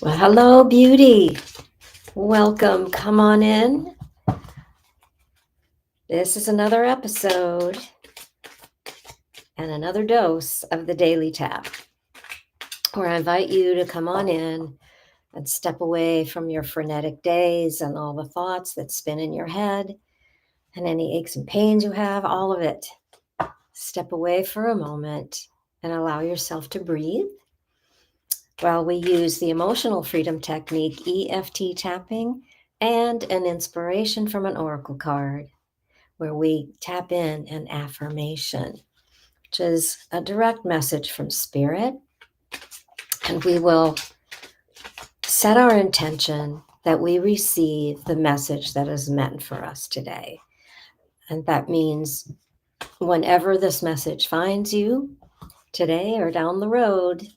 Well, hello, beauty. Welcome. Come on in. This is another episode and another dose of the Daily Tap, where I invite you to come on in and step away from your frenetic days and all the thoughts that spin in your head and any aches and pains you have, all of it. Step away for a moment and allow yourself to breathe while we use the emotional freedom technique, EFT tapping, and an inspiration from an oracle card, where we tap in an affirmation, which is a direct message from Spirit. And we will set our intention that we receive the message that is meant for us today. And that means whenever this message finds you, today or down the road,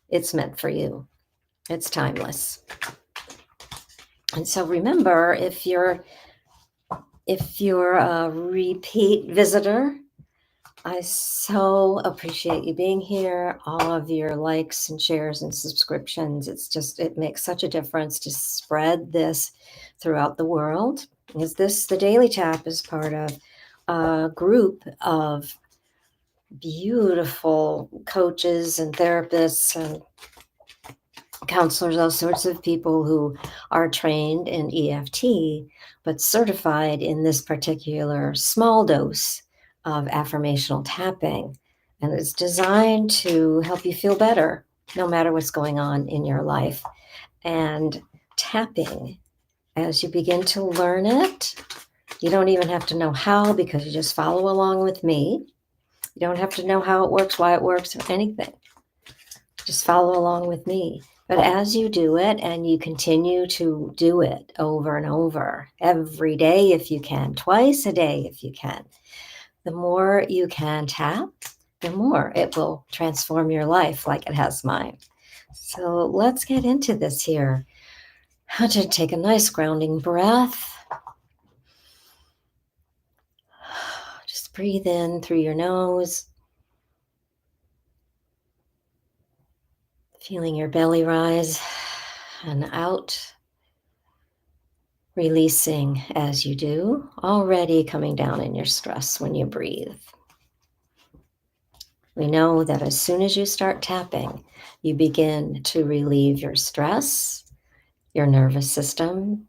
it's meant for you. It's timeless. And so remember, if you're a repeat visitor, I so appreciate you being here, all of your likes and shares and subscriptions. It makes such a difference to spread this throughout the world. Because the Daily Tap is part of a group of beautiful coaches and therapists and counselors, all sorts of people who are trained in EFT, but certified in this particular small dose of affirmational tapping. And it's designed to help you feel better, no matter what's going on in your life. And tapping, as you begin to learn it, you don't even have to know how, because you just follow along with me. You don't have to know how it works, why it works, or anything. Just follow along with me. But as you do it, and you continue to do it over and over, every day if you can, twice a day if you can, the more you can tap, the more it will transform your life like it has mine. So let's get into this here. How to take a nice grounding breath. Just breathe in through your nose. Feeling your belly rise and out, releasing as you do, already coming down in your stress when you breathe. We know that as soon as you start tapping, you begin to relieve your stress, your nervous system,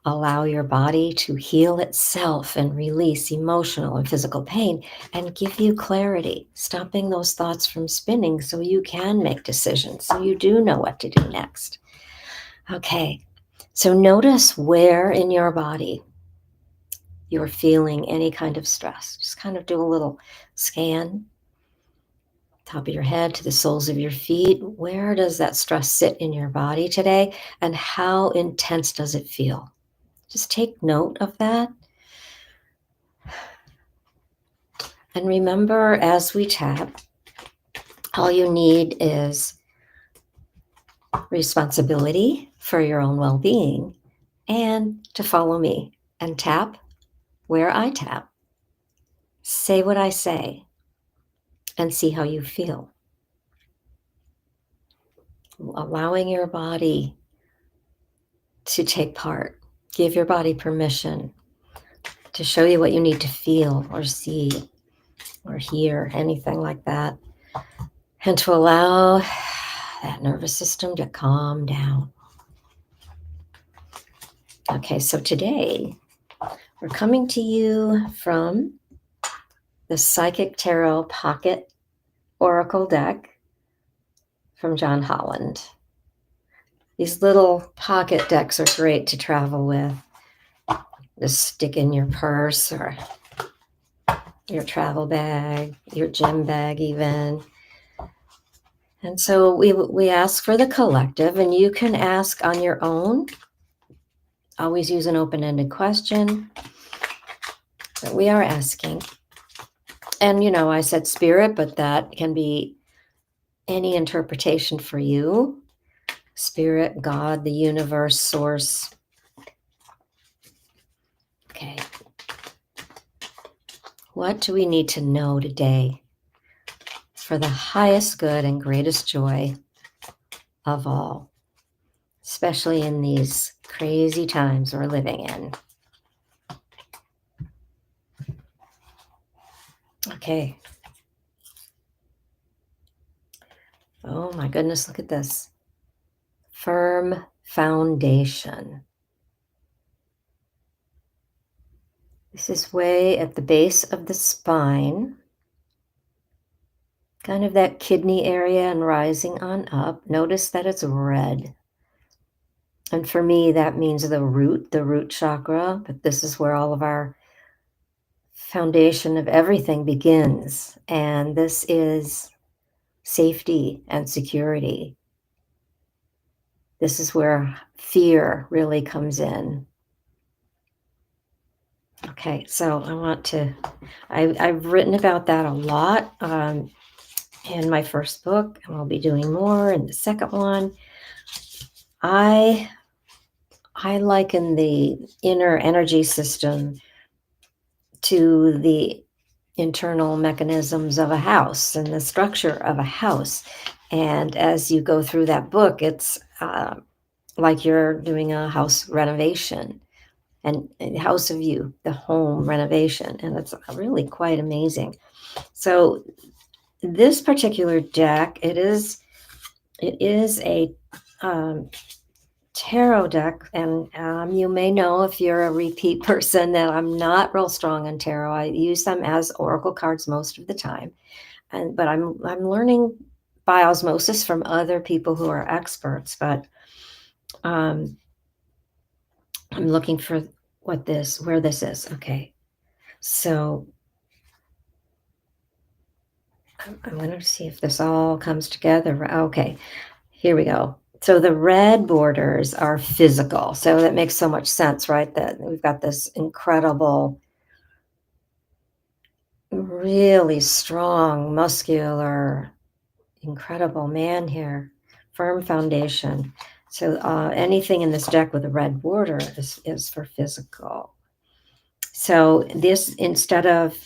allow your body to heal itself and release emotional and physical pain, and give you clarity, stopping those thoughts from spinning so you can make decisions, so you do know what to do next. Okay, so notice where in your body you're feeling any kind of stress. Just kind of do a little scan, top of your head to the soles of your feet. Where does that stress sit in your body today, and how intense does it feel? Just take note of that. And remember, as we tap, all you need is responsibility for your own well-being and to follow me and tap where I tap. Say what I say and see how you feel. Allowing your body to take part. Give your body permission to show you what you need to feel or see or hear, anything like that. And to allow that nervous system to calm down. Okay, so today we're coming to you from the Psychic Tarot Pocket Oracle deck from John Holland. These little pocket decks are great to travel with. Just stick in your purse or your travel bag, your gym bag even. And so we ask for the collective, and you can ask on your own. Always use an open-ended question. But we are asking. And, I said spirit, but that can be any interpretation for you. Spirit, God, the universe, source. Okay. What do we need to know today for the highest good and greatest joy of all? especially in these crazy times we're living in. Okay. Oh my goodness, look at this. Firm foundation. This is way at the base of the spine, kind of that kidney area and rising on up. Notice that it's red. And for me, that means the root chakra, but this is where all of our foundation of everything begins. And this is safety and security. This is where fear really comes in. Okay, so I've written about that a lot in my first book, and I'll be doing more in the second one. I liken the inner energy system to the internal mechanisms of a house and the structure of a house. And as you go through that book, it's like you're doing a house renovation and house of you, the home renovation. And it's really quite amazing. So this particular deck, it is a tarot deck, and you may know if you're a repeat person that I'm not real strong on tarot. I use them as oracle cards most of the time, but I'm learning by osmosis from other people who are experts. But I'm looking for where this is. Okay, so I'm going to see if this all comes together. Okay, here we go. So the red borders are physical. So that makes so much sense, right? That we've got this incredible, really strong, muscular, incredible man here. Firm foundation. So anything in this deck with a red border is for physical. So this, instead of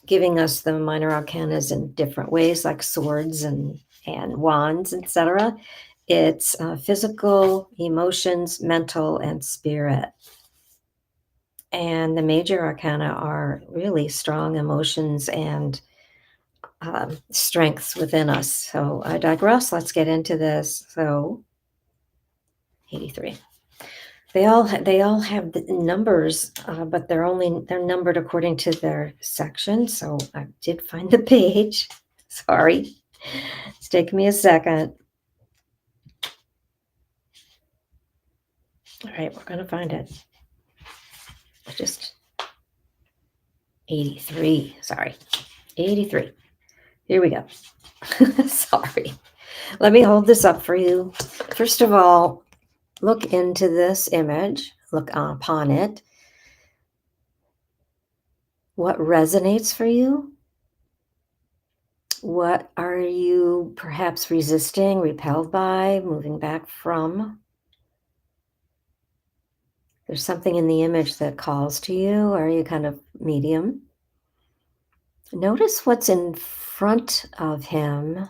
giving us the minor arcanas in different ways, like swords and wands, etc., it's physical, emotions, mental, and spirit. And the major arcana are really strong emotions and strengths within us. So I digress. Let's get into this. So 83. They all have the numbers, but they're numbered according to their section. So I did find the page. Sorry, it's taking me a second. All right, we're going to find it. Just 83. Sorry, 83. Here we go. Sorry. Let me hold this up for you. First of all, look into this image. Look upon it. What resonates for you? What are you perhaps resisting, repelled by, moving back from? There's something in the image that calls to you. Are you kind of medium? Notice what's in front of him.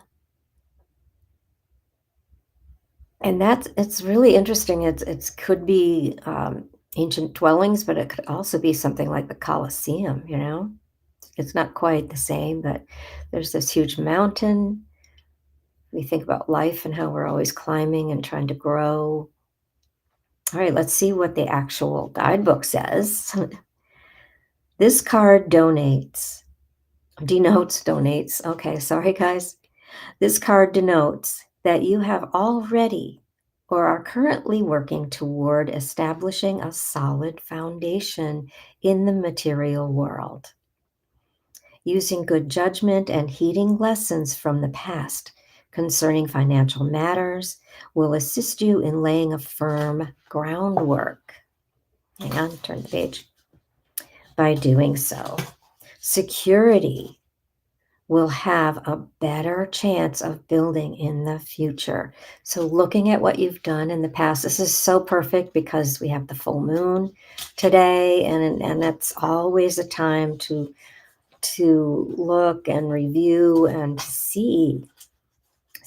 And it's really interesting. It could be ancient dwellings, but it could also be something like the Colosseum, you know? It's not quite the same, but there's this huge mountain. We think about life and how we're always climbing and trying to grow. All right, let's see what the actual guidebook says. This card denotes. Okay, sorry guys. This card denotes that you have already or are currently working toward establishing a solid foundation in the material world. Using good judgment and heeding lessons from the past concerning financial matters will assist you in laying a firm groundwork. Hang on, turn the page. By doing so, security will have a better chance of building in the future. So looking at what you've done in the past, this is so perfect because we have the full moon today, and it's always a time to look and review and see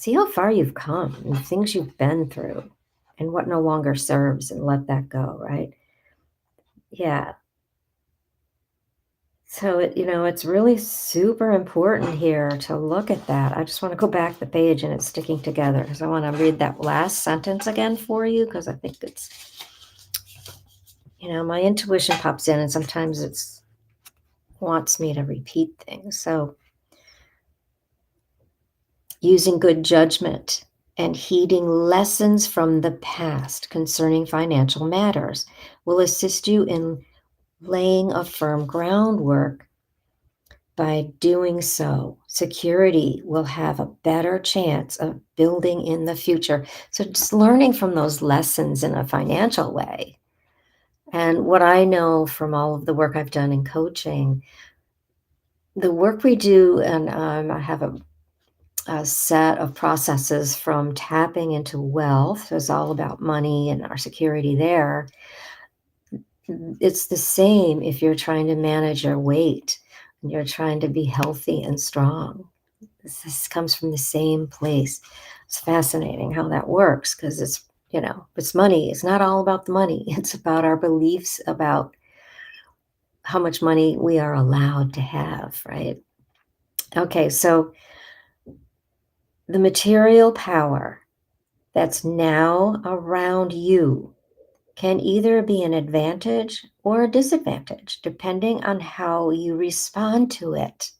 See how far you've come and the things you've been through and what no longer serves, and let that go, right? Yeah. So it's really super important here to look at that. I just want to go back the page and it's sticking together because I want to read that last sentence again for you because I think it's, my intuition pops in and sometimes it's wants me to repeat things. So using good judgment and heeding lessons from the past concerning financial matters will assist you in laying a firm groundwork. By doing so, security will have a better chance of building in the future. So just learning from those lessons in a financial way. And what I know from all of the work I've done in coaching, the work we do, and I have a set of processes from tapping into wealth. So it's all about money and our security there. It's the same if you're trying to manage your weight and you're trying to be healthy and strong. This comes from the same place. It's fascinating how that works because it's money. It's not all about the money. It's about our beliefs about how much money we are allowed to have, right? Okay, so the material power that's now around you can either be an advantage or a disadvantage, depending on how you respond to it.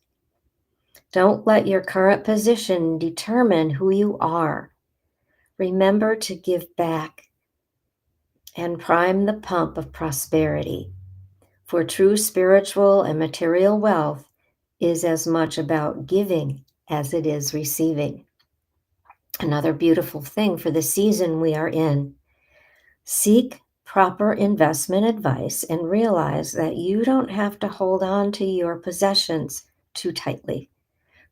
Don't let your current position determine who you are. Remember to give back and prime the pump of prosperity. For true spiritual and material wealth is as much about giving as it is receiving. Another beautiful thing for the season we are in. Seek proper investment advice and realize that you don't have to hold on to your possessions too tightly.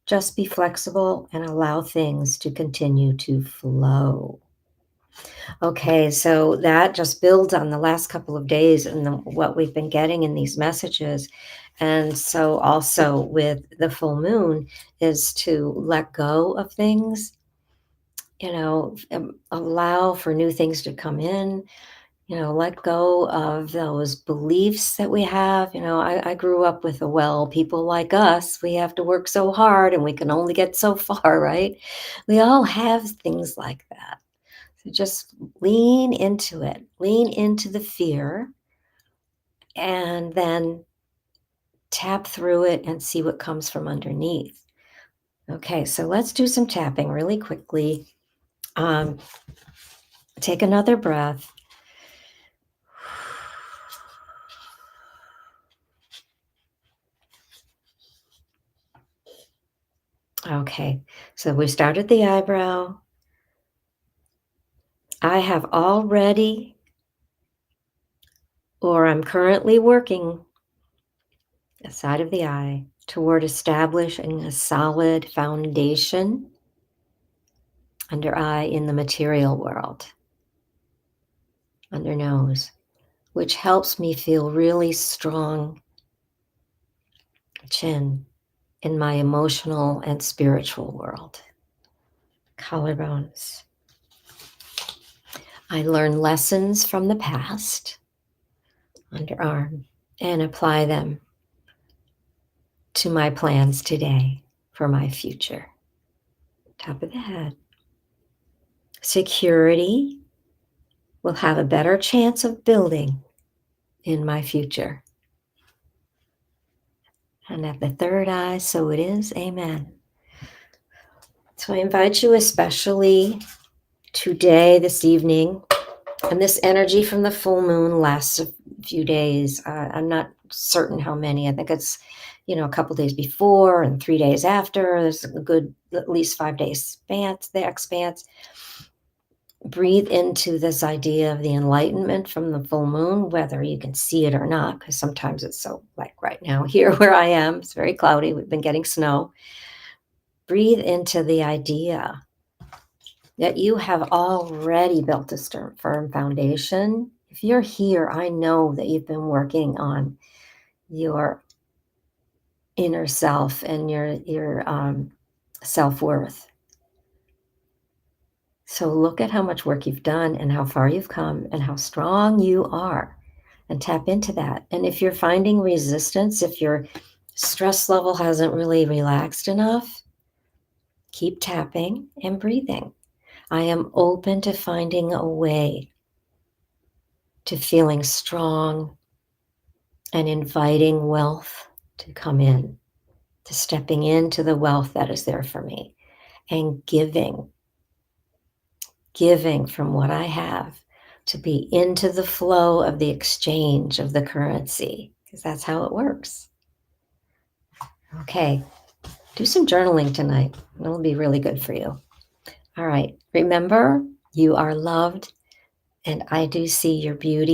Just be flexible and allow things to continue to flow. Okay, so that just builds on the last couple of days and what we've been getting in these messages. And so also with the full moon is to let go of things, allow for new things to come in, let go of those beliefs that we have. I grew up with people like us, we have to work so hard and we can only get so far, right? We all have things like that. So just lean into it, lean into the fear, and then tap through it and see what comes from underneath. Okay, so let's do some tapping really quickly. Take another breath. Okay, so we started the eyebrow. I have already, or I'm currently working the side of the eye toward establishing a solid foundation under eye in the material world, under nose, which helps me feel really strong chin in my emotional and spiritual world. Collarbones. I learn lessons from the past, underarm, and apply them to my plans today for my future. Top of the head. Security will have a better chance of building in my future. And at the third eye, so it is. Amen. So I invite you especially today, this evening, and this energy from the full moon lasts a few days. I'm not certain how many. I think it's, a couple days before and 3 days after. There's a good, at least 5 days the expanse. Breathe into this idea of the enlightenment from the full moon, whether you can see it or not, because sometimes it's so, like right now here where I am, it's very cloudy. We've been getting snow. Breathe into the idea that you have already built a firm foundation. If you're here, I know that you've been working on your inner self and your self-worth. So look at how much work you've done and how far you've come and how strong you are, and tap into that. And if you're finding resistance, if your stress level hasn't really relaxed enough, keep tapping and breathing. I am open to finding a way to feeling strong and inviting wealth to come in, to stepping into the wealth that is there for me, and giving from what I have to be into the flow of the exchange of the currency, because that's how it works. Okay, do some journaling tonight. It'll be really good for you. All right, remember, you are loved, and I do see your beauty.